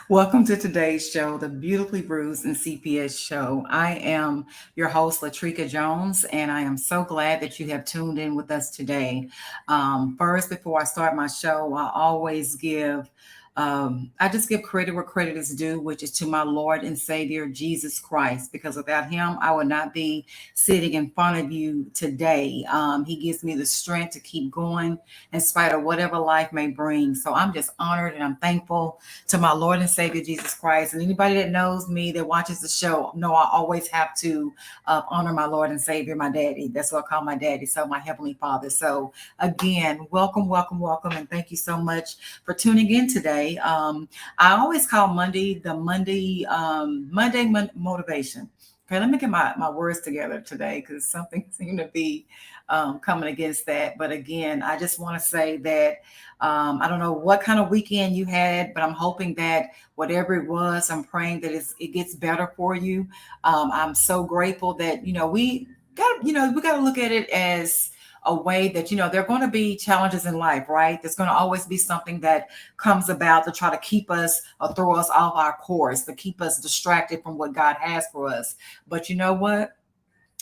Welcome to today's show, the Beautifully Bruised and CPS show. I am your host, Latrika Jones, and I am so glad that you have tuned in with us today. First, before I start my show, I just give credit where credit is due, which is to my Lord and Savior, Jesus Christ, because without him, I would not be sitting in front of you today. He gives me the strength to keep going in spite of whatever life may bring. So I'm just honored and I'm thankful to my Lord and Savior Jesus Christ. And anybody that knows me that watches the show know I always have to honor my Lord and Savior, my daddy. That's what I call my daddy. So my heavenly Father. So again, welcome, welcome, welcome, and thank you so much for tuning in today. I always call Monday the Monday motivation. Okay, let me get my words together today because something seemed to be coming against that. But again, I just want to say that I don't know what kind of weekend you had, but I'm hoping that whatever it was, I'm praying that it gets better for you. I'm so grateful that we got to look at it as a way that there are going to be challenges in life, right? There's going to always be something that comes about to try to keep us or throw us off our course, to keep us distracted from what God has for us. But you know what?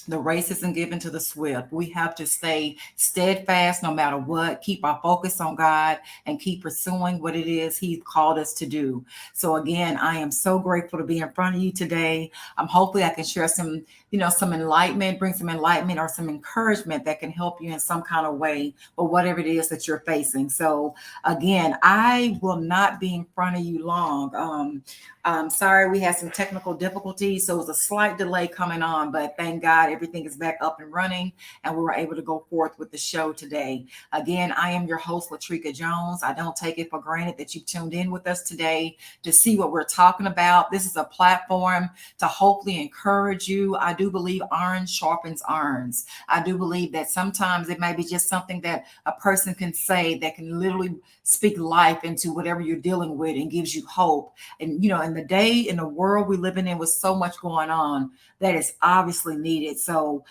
The race isn't given to the swift. We have to stay steadfast no matter what, keep our focus on God, and keep pursuing what it is He's called us to do. So, again, I am so grateful to be in front of you today. Hopefully, I can share some enlightenment, bring some enlightenment or some encouragement that can help you in some kind of way, or whatever it is that you're facing. So, again, I will not be in front of you long. I'm sorry we had some technical difficulties, so it was a slight delay coming on, but thank God everything is back up and running and we were able to go forth with the show today. Again, I am your host, Latrika Jones. I don't take it for granted that you tuned in with us today to see what we're talking about. This is a platform to hopefully encourage you. I do believe iron sharpens irons. I do believe that sometimes it may be just something that a person can say that can literally speak life into whatever you're dealing with and gives you hope. And in the day, in the world we're living in with so much going on, that is obviously needed. So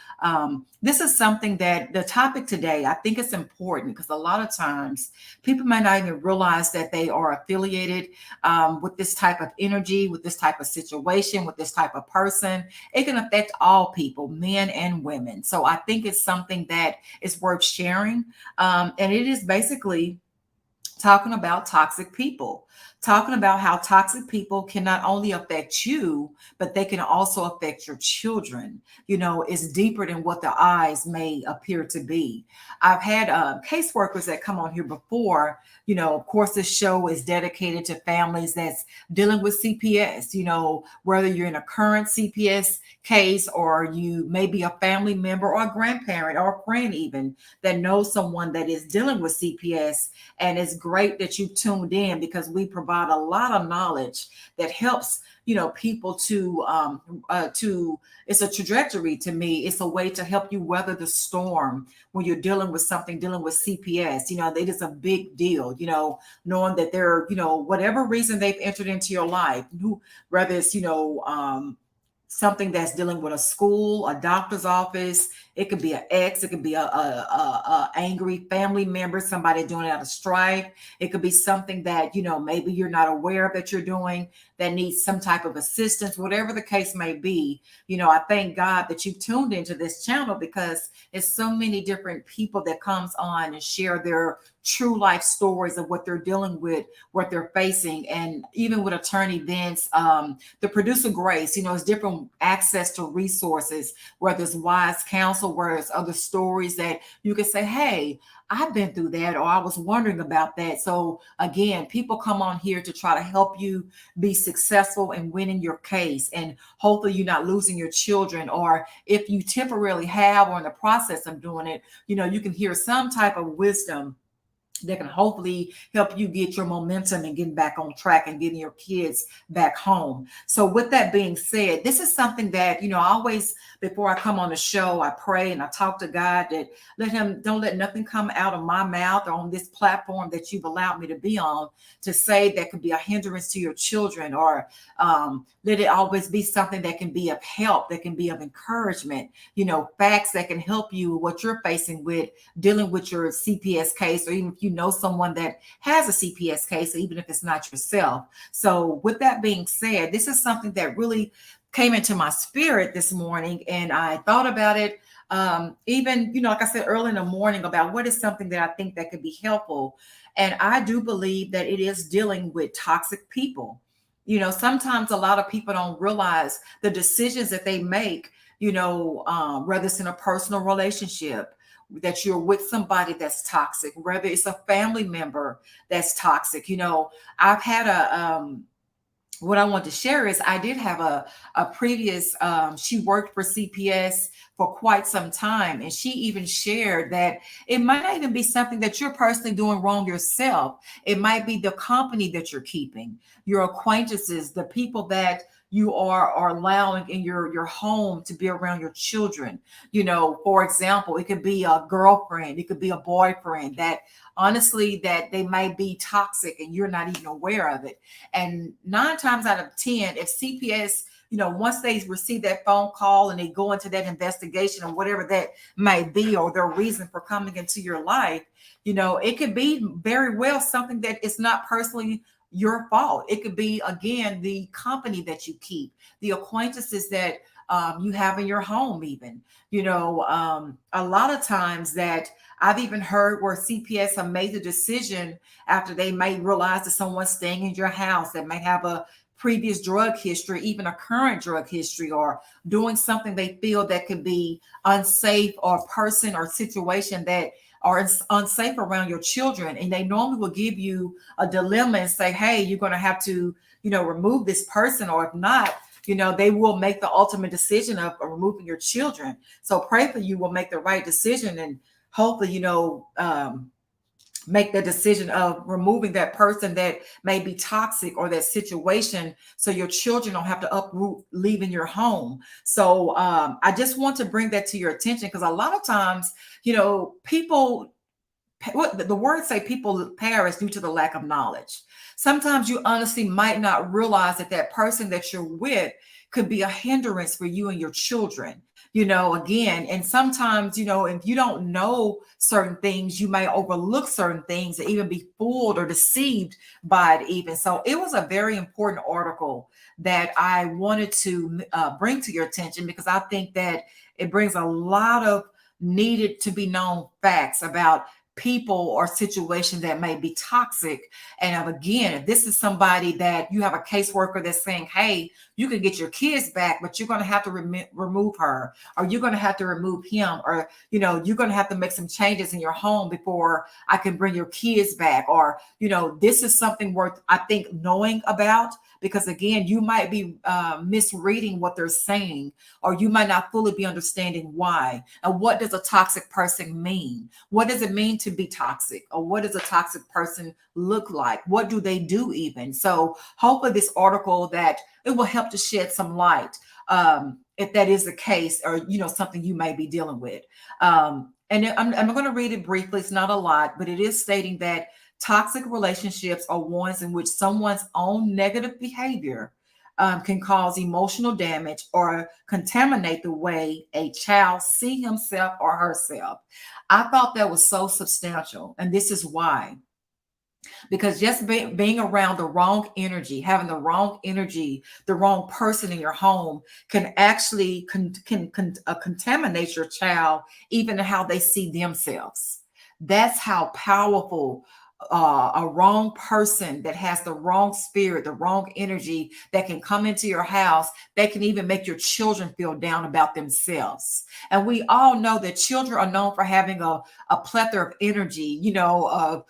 this is something that the topic today, I think it's important because a lot of times people might not even realize that they are affiliated with this type of energy, with this type of situation, with this type of person. It can affect all people, men and women. So I think it's something that is worth sharing. And it is basically talking about toxic people, talking about how toxic people can not only affect you, but they can also affect your children. It's deeper than what the eyes may appear to be. I've had caseworkers that come on here before. Of course, this show is dedicated to families that's dealing with CPS, whether you're in a current CPS case or you may be a family member or a grandparent or a friend even that knows someone that is dealing with CPS. And it's great that you tuned in because we provide a lot of knowledge that helps people to it's a trajectory. To me, it's a way to help you weather the storm when you're dealing with CPS. It is a big deal, knowing that they're, whatever reason they've entered into your life, whether it's something that's dealing with a school, a doctor's office. It could be an ex. It could be a angry family member, somebody doing it out of strife. It could be something that, maybe you're not aware of that you're doing that needs some type of assistance, whatever the case may be. I thank God that you tuned into this channel because it's so many different people that comes on and share their true life stories of what they're dealing with, what they're facing. And even with attorney Vince, the producer Grace, it's different access to resources, whether it's wise counsel, whether it's other stories that you can say, hey, I've been through that, or I was wondering about that. So again, people come on here to try to help you be successful in winning your case. And hopefully you're not losing your children, or if you temporarily have or in the process of doing it, you can hear some type of wisdom that can hopefully help you get your momentum and getting back on track and getting your kids back home. So with that being said, this is something that, I always, before I come on the show, I pray and I talk to God that don't let nothing come out of my mouth or on this platform that you've allowed me to be on to say that could be a hindrance to your children, or let it always be something that can be of help, that can be of encouragement, facts that can help you what you're facing with dealing with your CPS case, or even if you you know someone that has a CPS case, even if it's not yourself. So with that being said, this is something that really came into my spirit this morning, and I thought about it. Even, like I said early in the morning, about what is something that I think that could be helpful. And I do believe that it is dealing with toxic people. Sometimes a lot of people don't realize the decisions that they make, whether it's in a personal relationship, that you're with somebody that's toxic, whether it's a family member that's toxic. I've had what I want to share is I did have a previous, she worked for CPS for quite some time. And she even shared that it might not even be something that you're personally doing wrong yourself. It might be the company that you're keeping, your acquaintances, the people that you are allowing in your home to be around your children. For example, it could be a girlfriend, it could be a boyfriend that honestly that they might be toxic and you're not even aware of it. And 9 times out of 10, if CPS, once they receive that phone call and they go into that investigation or whatever that might be, or their reason for coming into your life, it could be very well something that is not personally your fault. It could be, again, the company that you keep, the acquaintances that you have in your home, even. A lot of times that I've even heard where CPS have made the decision after they may realize that someone's staying in your house that may have a previous drug history, even a current drug history, or doing something they feel that could be unsafe, or person or situation that are unsafe around your children. And they normally will give you a dilemma and say, hey, you're going to have to, remove this person, or if not, they will make the ultimate decision of removing your children. So pray for you will make the right decision, and hopefully, make the decision of removing that person that may be toxic, or that situation, so your children don't have to uproot leaving your home. So I just want to bring that to your attention, because a lot of times, people, what the words say, people perish due to the lack of knowledge. Sometimes you honestly might not realize that that person that you're with could be a hindrance for you and your children. Again, and sometimes, if you don't know certain things, you may overlook certain things and even be fooled or deceived by it even. So it was a very important article that I wanted to bring to your attention, because I think that it brings a lot of needed to be known facts about people or situations that may be toxic. And again, if this is somebody that you have a caseworker that's saying, hey, you can get your kids back, but you're going to have to remove her, or you're going to have to remove him, or you're going to have to make some changes in your home before I can bring your kids back, or this is something worth, I think, knowing about, because again, you might be misreading what they're saying, or you might not fully be understanding why. And what does a toxic person mean? What does it mean to be toxic? Or what does a toxic person look like? What do they do even? So hopefully this article, that it will help to shed some light, if that is the case, or something you may be dealing with. And I'm going to read it briefly. It's not a lot, but it is stating that toxic relationships are ones in which someone's own negative behavior can cause emotional damage or contaminate the way a child sees himself or herself. I thought that was so substantial. And this is why. Because just being around the wrong energy, having the wrong energy, the wrong person in your home can actually contaminate your child, even in how they see themselves. That's how powerful a wrong person that has the wrong spirit, the wrong energy, that can come into your house, that can even make your children feel down about themselves. And we all know that children are known for having a plethora of energy, they're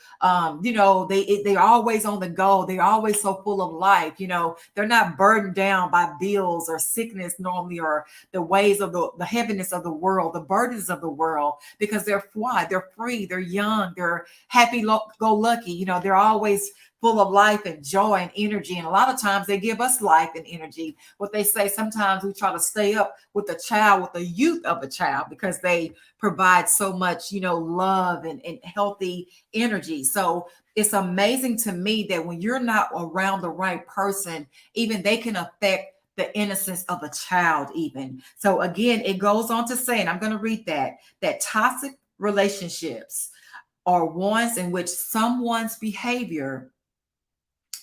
always on the go. They're always so full of life. They're not burdened down by bills or sickness normally, or the ways of the heaviness of the world, the burdens of the world, because they're fly, they're free, they're young, they're happy go lucky. They're always full of life and joy and energy. And a lot of times they give us life and energy. What they say, sometimes we try to stay up with the child, with the youth of a child, because they provide so much, love and healthy energy. So it's amazing to me that when you're not around the right person, even they can affect the innocence of a child even. So again, it goes on to say, and I'm going to read that toxic relationships are ones in which someone's behavior,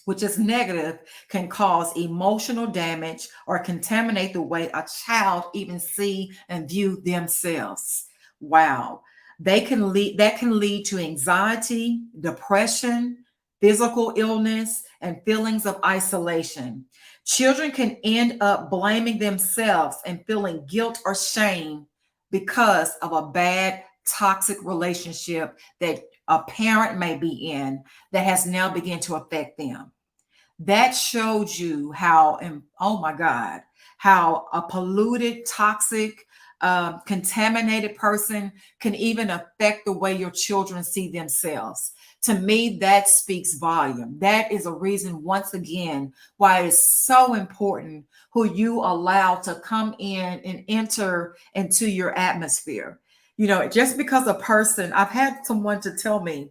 which is negative, can cause emotional damage or contaminate the way a child even see and view themselves. Wow. That can lead to anxiety, depression, physical illness, and feelings of isolation. Children can end up blaming themselves and feeling guilt or shame because of a bad toxic relationship that a parent may be in that has now begun to affect them. That showed you how, and oh my God, how a polluted, toxic, contaminated person can even affect the way your children see themselves. To me, that speaks volume. That is a reason, once again, why it's so important who you allow to come in and enter into your atmosphere. Just because a person, I've had someone to tell me,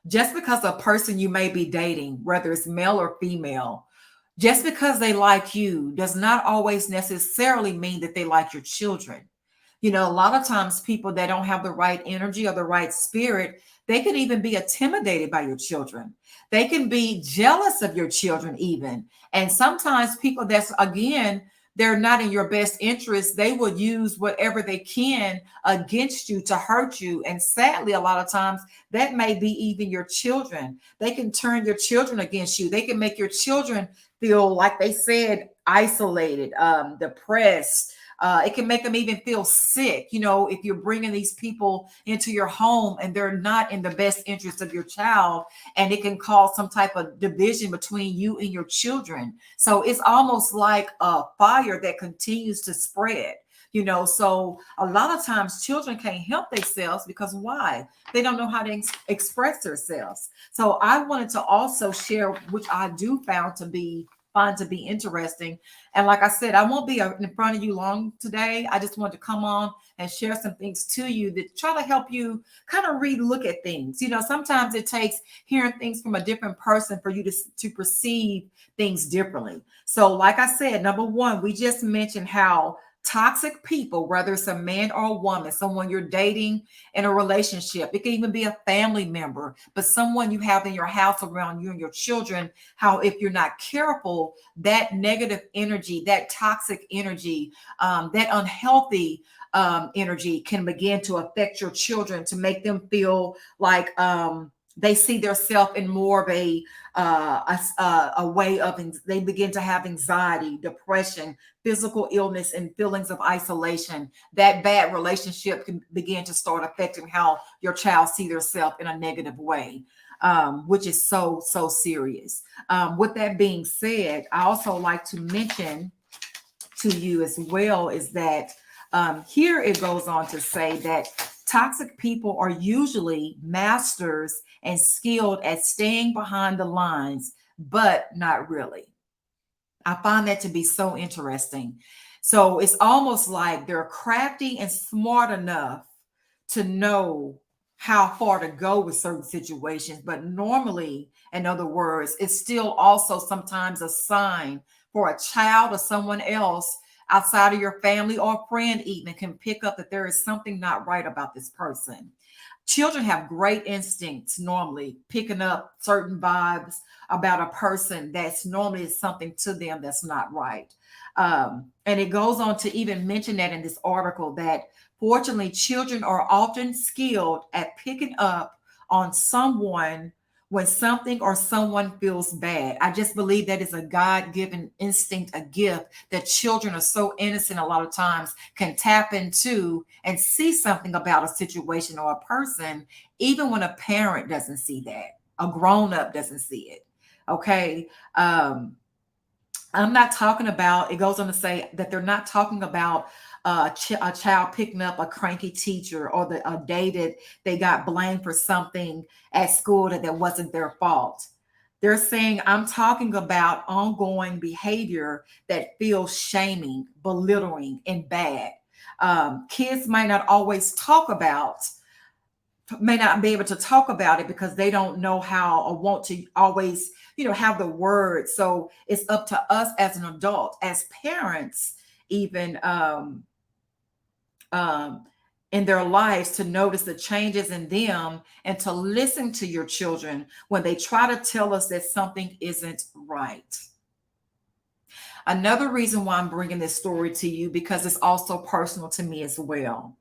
just because a person you may be dating, whether it's male or female, just because they like you does not always necessarily mean that they like your children. A lot of times people that don't have the right energy or the right spirit, they can even be intimidated by your children. They can be jealous of your children, even. And sometimes people that's, again, they're not in your best interest. They will use whatever they can against you to hurt you. And sadly, a lot of times that may be even your children. They can turn your children against you. They can make your children feel, like they said, isolated, depressed. It can make them even feel sick, if you're bringing these people into your home and they're not in the best interest of your child, and it can cause some type of division between you and your children. So it's almost like a fire that continues to spread. So a lot of times children can't help themselves because why? They don't know how to express themselves. So I wanted to also share, which I do find to be interesting. And like I said, I won't be in front of you long today. I just wanted to come on and share some things to you that try to help you kind of relook at things. Sometimes it takes hearing things from a different person for you to perceive things differently. So like I said, number one, we just mentioned how toxic people, whether it's a man or a woman, someone you're dating in a relationship, it can even be a family member, but someone you have in your house around you and your children, how if you're not careful, that negative energy, that toxic energy, that unhealthy energy can begin to affect your children, to make them feel like they see themselves in more of a way of, they begin to have anxiety, depression, physical illness, and feelings of isolation. That bad relationship can begin to start affecting how your child see themselves in a negative way, which is so serious. With that being said, I also like to mention to you as well is that here it goes on to say that toxic people are usually masters and skilled at staying behind the lines, but not really. I find that to be so interesting. So it's almost like they're crafty and smart enough to know how far to go with certain situations. But normally, in other words, it's still also sometimes a sign for a child or someone else outside of your family or friend even can pick up that there is something not right about this person. Children have great instincts normally, picking up certain vibes about a person that's normally something to them that's not right. And it goes on to even mention that in this article that fortunately children are often skilled at picking up on someone when something or someone feels bad. I just believe that is a God-given instinct, a gift that children are so innocent a lot of times can tap into and see something about a situation or a person, even when a parent doesn't see that, a grown-up doesn't see it. Okay. I'm not talking about, it goes on to say that they're not talking about a child picking up a cranky teacher or a day that they got blamed for something at school that wasn't their fault. They're saying, I'm talking about ongoing behavior that feels shaming, belittling, and bad. Kids might not always may not be able to talk about it because they don't know how or want to always, have the words. So it's up to us as an adult, as parents, even um, in their lives to notice the changes in them and to listen to your children when they try to tell us that something isn't right. Another reason why I'm bringing this story to you, because it's also personal to me as well.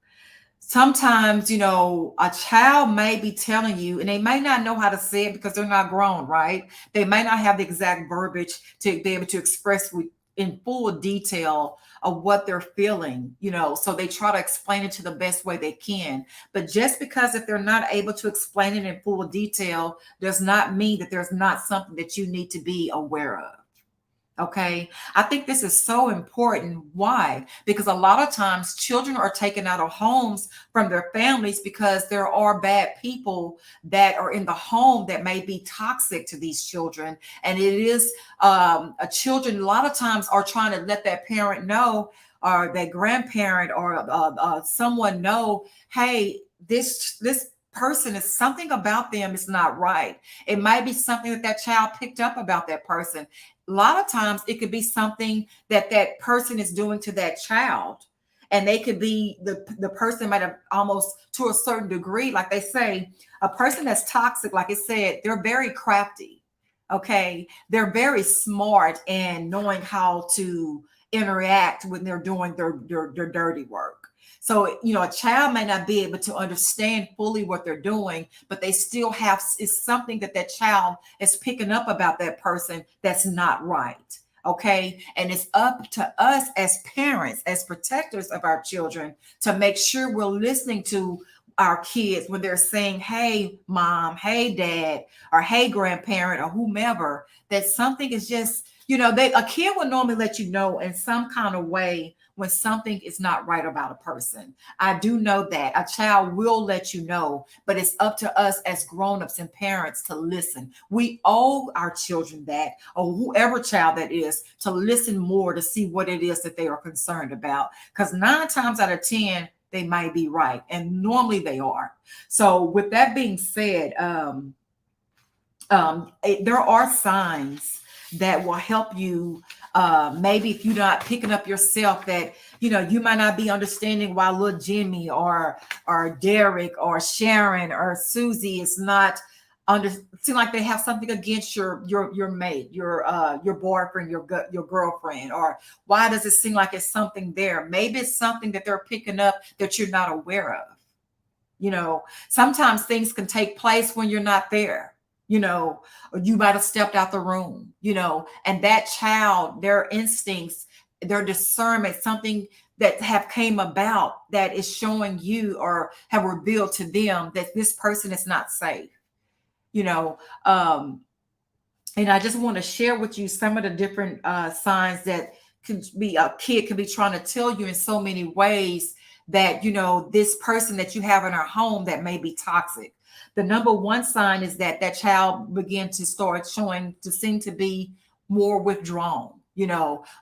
Sometimes, a child may be telling you, and they may not know how to say it because they're not grown, right? They may not have the exact verbiage to be able to express in full detail of what they're feeling, so they try to explain it to the best way they can. But just because if they're not able to explain it in full detail does not mean that there's not something that you need to be aware of. Okay. I think this is so important. Why? Because a lot of times children are taken out of homes from their families because there are bad people that are in the home that may be toxic to these children. And it is a children a lot of times are trying to let that parent know, or that grandparent, or someone know, hey, this person is something about them is not right. It might be something that child picked up about that person. A lot of times it could be something that person is doing to that child, and they could be the person might have almost, to a certain degree, like they say, a person that's toxic, like I said, they're very crafty. Okay, they're very smart in knowing how to interact when they're doing their dirty work. So, a child may not be able to understand fully what they're doing, but they still have, is something that child is picking up about that person that's not right. Okay. And it's up to us as parents, as protectors of our children, to make sure we're listening to our kids when they're saying, hey, mom, hey, dad, or hey, grandparent, or whomever, that something is just, a kid will normally let you know in some kind of way when something is not right about a person. I do know that a child will let you know, but it's up to us as grown-ups and parents to listen. We owe our children that, or whoever child that is, to listen more to see what it is that they are concerned about. Because 9 times out of 10, they might be right, and normally they are. So with that being said, there are signs that will help you. Maybe if you're not picking up yourself, that you might not be understanding why little Jimmy or Derek or Sharon or Susie is not seem like they have something against your mate, your boyfriend, your girlfriend, or why does it seem like it's something there? Maybe it's something that they're picking up that you're not aware of. Sometimes things can take place when you're not there. Or you might have stepped out the room, and that child, their instincts, their discernment, something that have came about that is showing you or have revealed to them that this person is not safe, and I just want to share with you some of the different signs that a kid can be trying to tell you in so many ways that, this person that you have in our home that may be toxic. The number one sign is that child begin to start showing to seem to be more withdrawn.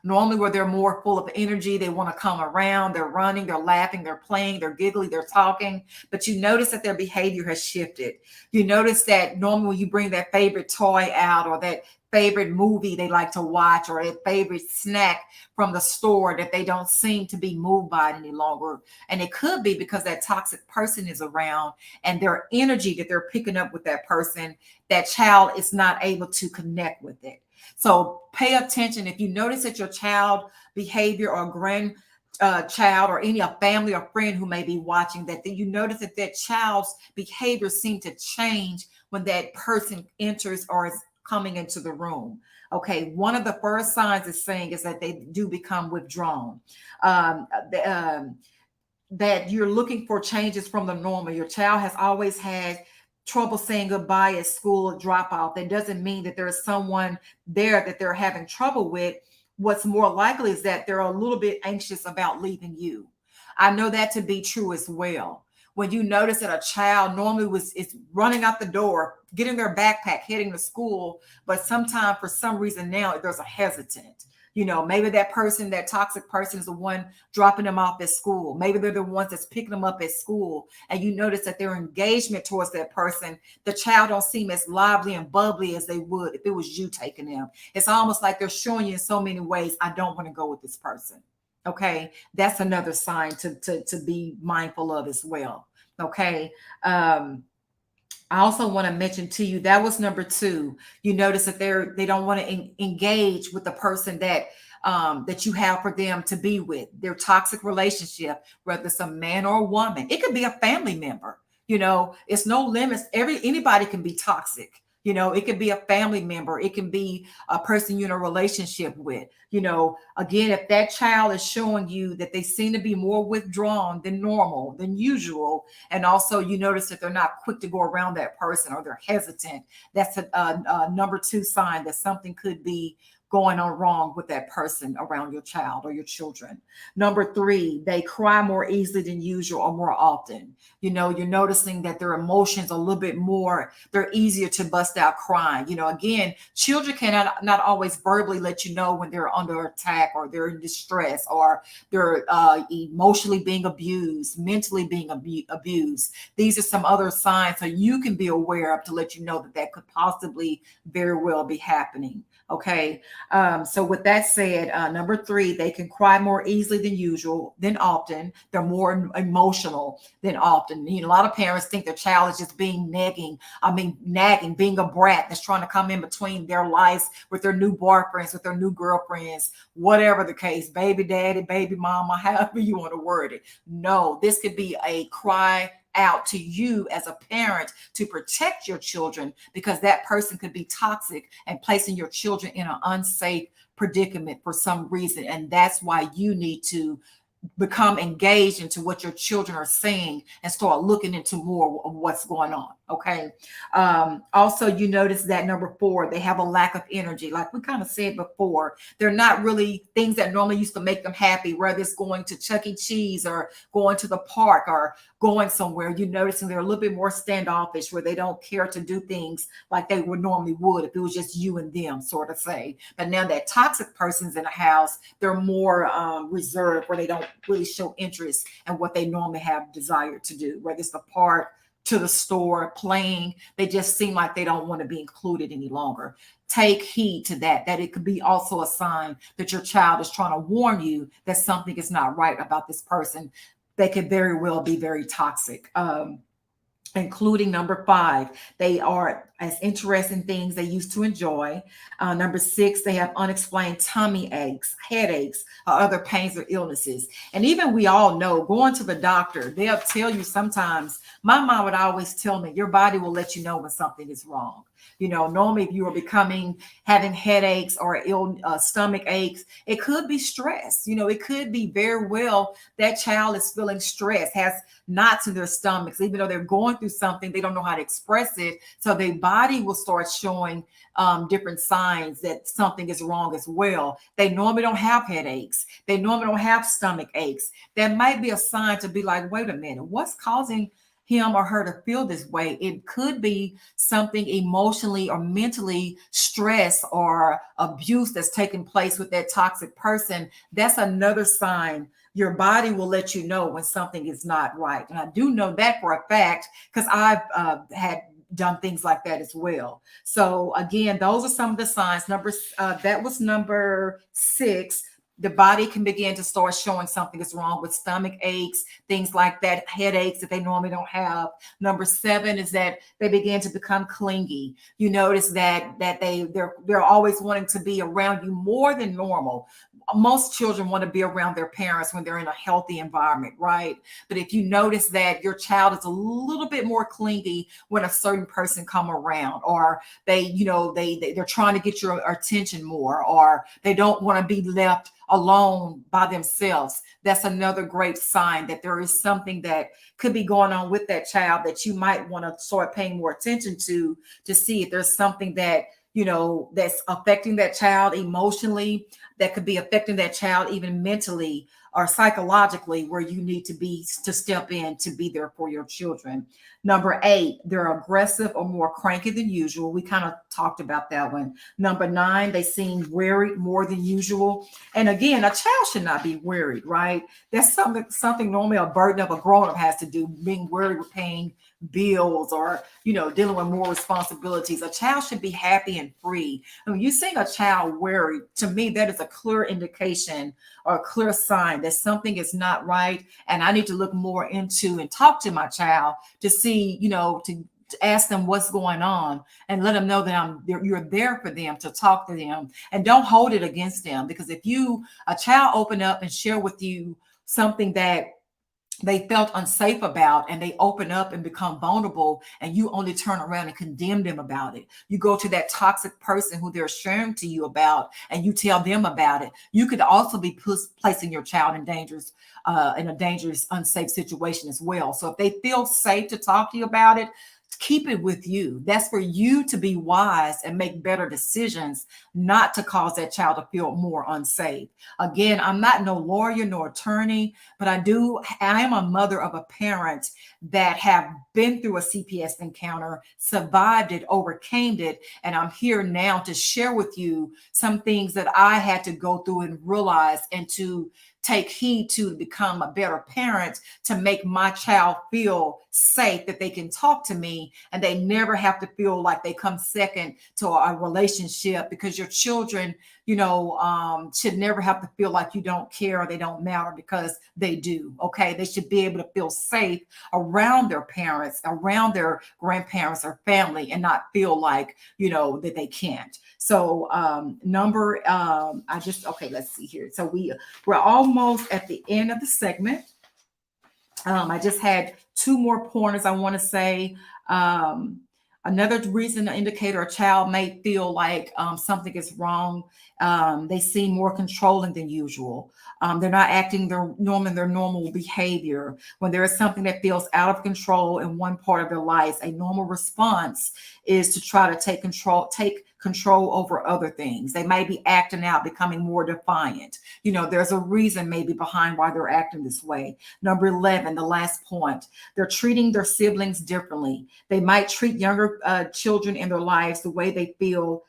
Normally where they're more full of energy, they want to come around, they're running, they're laughing, they're playing, they're giggling, they're talking, but you notice that their behavior has shifted. You notice that normally when you bring that favorite toy out, or that favorite movie they like to watch, or a favorite snack from the store, that they don't seem to be moved by it any longer. And it could be because that toxic person is around, and their energy that they're picking up with that person, that child is not able to connect with it. So pay attention. If you notice that your child behavior, or child, or any family or friend who may be watching, that you notice that child's behavior seem to change when that person enters or is coming into the room. Okay, one of the first signs is that they do become withdrawn. That you're looking for changes from the normal. Your child has always had trouble saying goodbye at school, drop off. That doesn't mean that there's someone there that they're having trouble with. What's more likely is that they're a little bit anxious about leaving you. I know that to be true as well. When you notice that a child normally is running out the door, getting their backpack, heading to school, but sometimes for some reason now there's a hesitant. Maybe that person, that toxic person, is the one dropping them off at school. Maybe they're the ones that's picking them up at school. And you notice that their engagement towards that person, the child don't seem as lively and bubbly as they would if it was you taking them. It's almost like they're showing you in so many ways, I don't want to go with this person. Okay, that's another sign to be mindful of as well. Okay. I also want to mention to you that was number two. You notice that they don't want to engage with the person that you have for them to be with. Their toxic relationship, whether it's a man or a woman, it could be a family member. It's no limits. Anybody can be toxic. It could be a family member. It can be a person you're in a relationship with. Again, if that child is showing you that they seem to be more withdrawn than normal, than usual, and also you notice that they're not quick to go around that person or they're hesitant, that's a number two sign that something could be going on wrong with that person around your child or your children. Number three, they cry more easily than usual or more often. You're noticing that their emotions are a little bit more, they're easier to bust out crying. Again, children cannot not always verbally let you know when they're under attack or they're in distress or they're emotionally being abused, mentally being abused. These are some other signs so you can be aware of to let you know that that could possibly very well be happening. Okay. So with that said, number three, they can cry more easily than usual, than often. They're more emotional than often. A lot of parents think their child is just being nagging, being a brat that's trying to come in between their lives with their new boyfriends, with their new girlfriends, whatever the case, baby daddy, baby mama, however you want to word it. No, this could be a cry out to you as a parent to protect your children because that person could be toxic and placing your children in an unsafe predicament for some reason. And that's why you need to become engaged into what your children are saying and start looking into more of what's going on. Okay. Also, you notice that number four, they have a lack of energy. Like we kind of said before, they're not really things that normally used to make them happy, whether it's going to Chuck E. Cheese or going to the park or going somewhere. You're noticing they're a little bit more standoffish where they don't care to do things like they would normally would if it was just you and them, sort of say. But now that toxic person's in a house, they're more reserved where they don't really show interest in what they normally have desire to do, whether it's the park, to the store, playing. They just seem like they don't want to be included any longer. Take heed to that it could be also a sign that your child is trying to warn you that something is not right about this person. They could very well be very toxic. Including number five, they are as interesting things they used to enjoy. Number six, they have unexplained tummy aches, headaches, or other pains or illnesses. And even we all know going to the doctor, they'll tell you sometimes, my mom would always tell me, your body will let you know when something is wrong. Normally if you are having headaches or stomach aches, it could be stress. It could be very well that child is feeling stress, has knots in their stomachs, even though they're going through something, they don't know how to express it. So their body will start showing different signs that something is wrong as well. They normally don't have headaches. They normally don't have stomach aches. That might be a sign to be like, wait a minute, what's causing him or her to feel this way? It could be something emotionally or mentally stress or abuse that's taking place with that toxic person. That's another sign. Your body will let you know when something is not right. And I do know that for a fact because I've had done things like that as well. So again, those are some of the signs. That was number six. The body can begin to start showing something is wrong with stomach aches, things like that, headaches that they normally don't have. Number seven is that they begin to become clingy. You notice that they're always wanting to be around you more than normal. Most children want to be around their parents when they're in a healthy environment, right? But if you notice that your child is a little bit more clingy when a certain person come around, or they're trying to get your attention more, or they don't want to be left alone by themselves, that's another great sign that there is something that could be going on with that child that you might want to start paying more attention to see if there's something that that's affecting that child emotionally, that could be affecting that child even mentally or psychologically, where you need to step in to be there for your children. Number eight, they're aggressive or more cranky than usual. We kind of talked about that one. Number nine, they seem worried more than usual. And again, a child should not be worried, right? That's something normally a burden of a grown-up has to do, being worried with paying bills or, dealing with more responsibilities. A child should be happy and free. And when you see a child worried, to me, that is a clear indication or a clear sign that something is not right. And I need to look more into and talk to my child to see, to ask them what's going on and let them know that you're there for them, to talk to them, and don't hold it against them. Because if a child open up and share with you something that they felt unsafe about, and they open up and become vulnerable, and you only turn around and condemn them about it, you go to that toxic person who they're sharing to you about and you tell them about it, you could also be placing your child in a dangerous, unsafe situation as well. So if they feel safe to talk to you about it, keep it with you. That's for you to be wise and make better decisions, not to cause that child to feel more unsafe. Again, I'm not no lawyer nor attorney, but I am a mother of a parent that have been through a CPS encounter, survived it, overcame it, and I'm here now to share with you some things that I had to go through and realize, and to take heed to become a better parent, to make my child feel safe, that they can talk to me and they never have to feel like they come second to a relationship, because your children, should never have to feel like you don't care or they don't matter, because they do. Okay. They should be able to feel safe around their parents, around their grandparents or family, and not feel like, that they can't. So let's see here. So we're almost at the end of the segment. I just had two more pointers I want to say. Another reason, an indicator a child may feel like something is wrong, they seem more controlling than usual. They're not acting their normal behavior. When there is something that feels out of control in one part of their life, a normal response is to try to take control over other things. They may be acting out, becoming more defiant. There's a reason maybe behind why they're acting this way. Number 11, the last point, they're treating their siblings differently. They might treat younger children in their lives the way they feel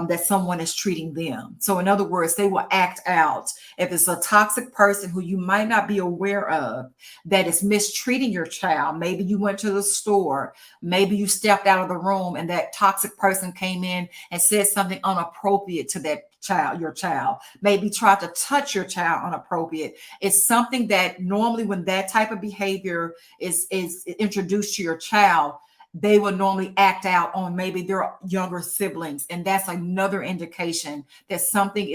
that someone is treating them. So in other words, they will act out. If it's a toxic person who you might not be aware of that is mistreating your child, maybe you went to the store, maybe you stepped out of the room and that toxic person came in and said something inappropriate to that child, your child, maybe tried to touch your child inappropriate. It's something that normally when that type of behavior is introduced to your child, they will normally act out on maybe their younger siblings. And that's another indication that something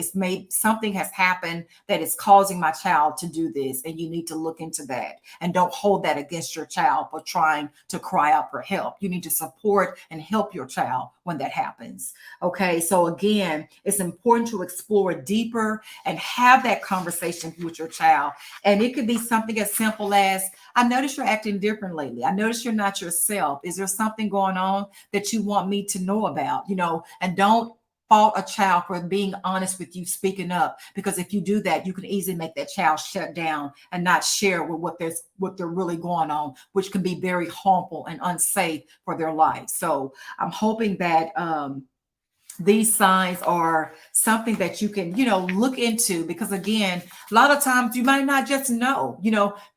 has happened that is causing my child to do this. And you need to look into that, and don't hold that against your child for trying to cry out for help. You need to support and help your child when that happens. Okay. So again, it's important to explore deeper and have that conversation with your child. And it could be something as simple as, I notice you're acting different lately. I notice you're not yourself. Is there something going on that you want me to know about? And don't fault a child for being honest with you, speaking up, because if you do that, you can easily make that child shut down and not share with what they're really going on, which can be very harmful and unsafe for their life. So I'm hoping that these signs are something that you can, look into, because again, a lot of times you might not just know,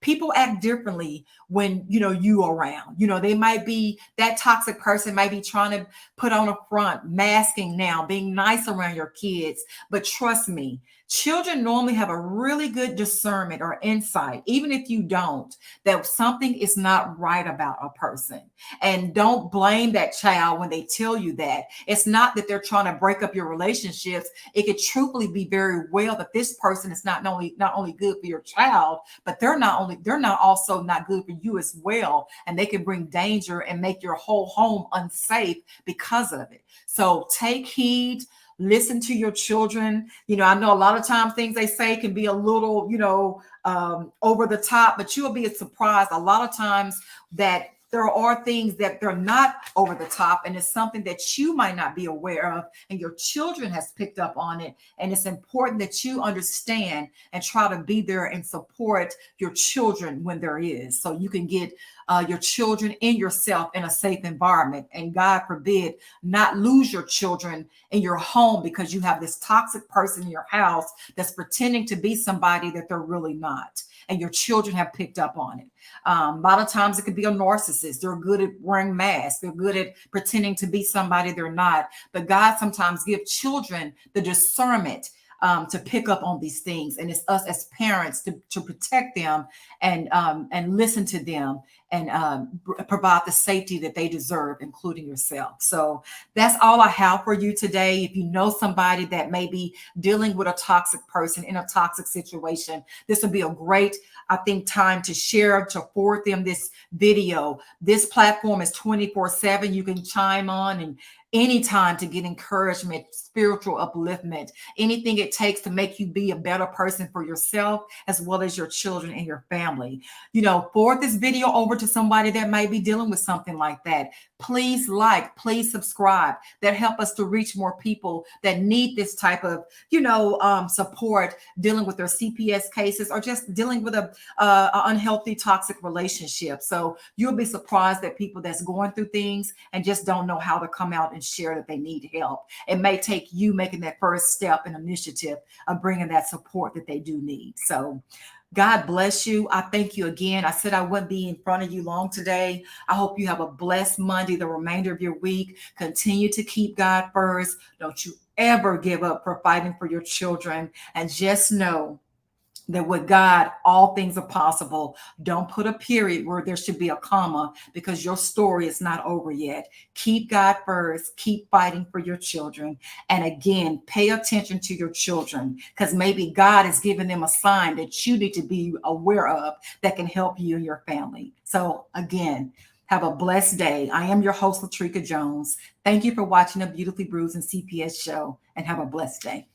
people act differently when, you around, they might be, that toxic person might be trying to put on a front, masking now, being nice around your kids. But trust me, children normally have a really good discernment or insight, even if you don't, that something is not right about a person. And don't blame that child when they tell you that. It's not that they're trying to break up your relationships. It could truthfully be very well that this person is not only good for your child, but they're not also not good for you as well. And they can bring danger and make your whole home unsafe because of it. So take heed. Listen to your children. I know a lot of times things they say can be a little, over the top, but you'll be surprised a lot of times that there are things that they're not over the top, and it's something that you might not be aware of, and your children has picked up on it. And it's important that you understand and try to be there and support your children when there is, so you can get your children and yourself in a safe environment. And God forbid, not lose your children in your home because you have this toxic person in your house that's pretending to be somebody that they're really not. and your children have picked up on it. A lot of times it could be a narcissist. They're good at wearing masks. They're good at pretending to be somebody they're not. But God sometimes gives children the discernment to pick up on these things, and it's us as parents to protect them and listen to them and provide the safety that they deserve, including yourself. So that's all I have for you today. If you know somebody that may be dealing with a toxic person in a toxic situation, this would be a great, I think, time to share, to forward them this video. This platform is 24/7. You can chime on and anytime to get encouragement, spiritual upliftment, anything it takes to make you be a better person for yourself as well as your children and your family. Forward this video over to somebody that might be dealing with something like that. Please like, please subscribe. That help us to reach more people that need this type of, support dealing with their CPS cases or just dealing with a unhealthy, toxic relationship. So you'll be surprised at people that's going through things and just don't know how to come out and share that they need help. It may take you making that first step and initiative of bringing that support that they do need. So God bless you. I thank you again. I said I wouldn't be in front of you long today. I hope you have a blessed Monday, the remainder of your week. Continue to keep God first. Don't you ever give up for fighting for your children. And just know that with God, all things are possible. Don't put a period where there should be a comma because your story is not over yet. Keep God first. Keep fighting for your children. And again, pay attention to your children because maybe God has given them a sign that you need to be aware of that can help you and your family. So again, have a blessed day. I am your host, Latrika Jones. Thank you for watching the Beautifully Bruised and CPS show and have a blessed day.